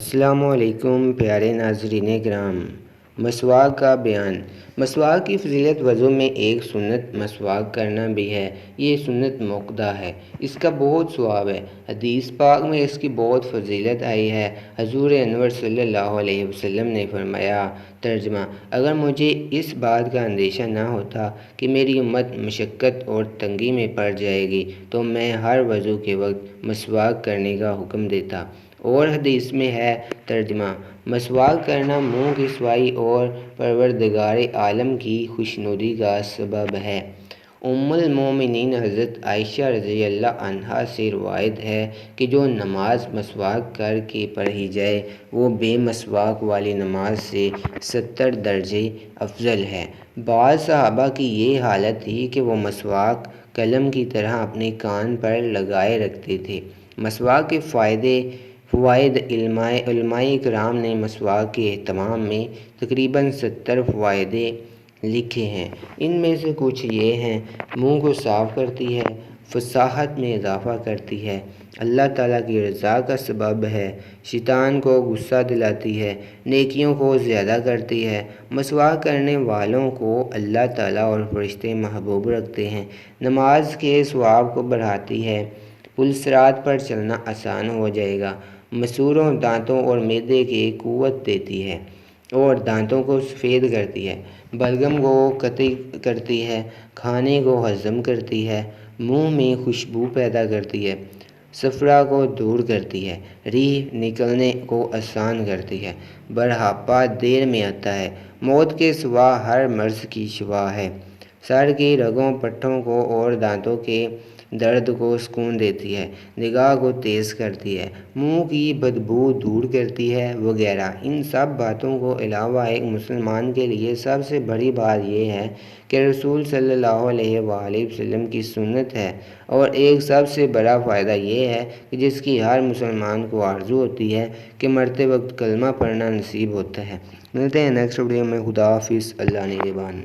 السلام علیکم پیارے ناظرین کرام۔ مسواک کا بیان۔ مسواک کی فضیلت وضو میں ایک سنت مسواک کرنا بھی ہے۔ یہ سنت موقدہ ہے، اس کا بہت ثواب ہے۔ حدیث پاک میں اس کی بہت فضیلت آئی ہے۔ حضور انور صلی اللہ علیہ وسلم نے فرمایا، ترجمہ: اگر مجھے اس بات کا اندیشہ نہ ہوتا کہ میری امت مشقت اور تنگی میں پڑ جائے گی تو میں ہر وضو کے وقت مسواک کرنے کا حکم دیتا۔ اور حدیث میں ہے، ترجمہ: مسواک کرنا منہ کی صفائی اور پروردگار عالم کی خوشنودی کا سبب ہے۔ ام المومنین حضرت عائشہ رضی اللہ عنہا سے روایت ہے کہ جو نماز مسواک کر کے پڑھی جائے وہ بے مسواک والی نماز سے 70 درجے افضل ہے۔ بعض صحابہ کی یہ حالت تھی کہ وہ مسواک قلم کی طرح اپنے کان پر لگائے رکھتے تھے۔ مسواک کے فوائد علماء کرام نے مسواک کے اہتمام میں تقریباً 70 فوائد لکھے ہیں۔ ان میں سے کچھ یہ ہیں: منہ کو صاف کرتی ہے، فصاحت میں اضافہ کرتی ہے، اللہ تعالیٰ کی رضا کا سبب ہے، شیطان کو غصہ دلاتی ہے، نیکیوں کو زیادہ کرتی ہے، مسواک کرنے والوں کو اللہ تعالیٰ اور فرشتے محبوب رکھتے ہیں، نماز کے ثواب کو بڑھاتی ہے، پل صراط پر چلنا آسان ہو جائے گا، مسوروں، دانتوں اور معدے کی قوت دیتی ہے اور دانتوں کو سفید کرتی ہے، بلغم کو قطعی کرتی ہے، کھانے کو ہضم کرتی ہے، منہ میں خوشبو پیدا کرتی ہے، صفرا کو دور کرتی ہے، ریح نکلنے کو آسان کرتی ہے، بڑھاپا دیر میں آتا ہے، موت کے سوا ہر مرض کی شفا ہے، سر کی رگوں، پٹھوں کو اور دانتوں کے درد کو سکون دیتی ہے، نگاہ کو تیز کرتی ہے، منہ کی بدبو دور کرتی ہے وغیرہ۔ ان سب باتوں کو علاوہ ایک مسلمان کے لیے سب سے بڑی بات یہ ہے کہ رسول صلی اللہ علیہ وآلہ وسلم کی سنت ہے، اور ایک سب سے بڑا فائدہ یہ ہے کہ جس کی ہر مسلمان کو آرزو ہوتی ہے کہ مرتے وقت کلمہ پڑھنا نصیب ہوتا ہے۔ ملتے ہیں نیکسٹ ویڈیو میں۔ خدا حافظ۔ اللہ نگہبان۔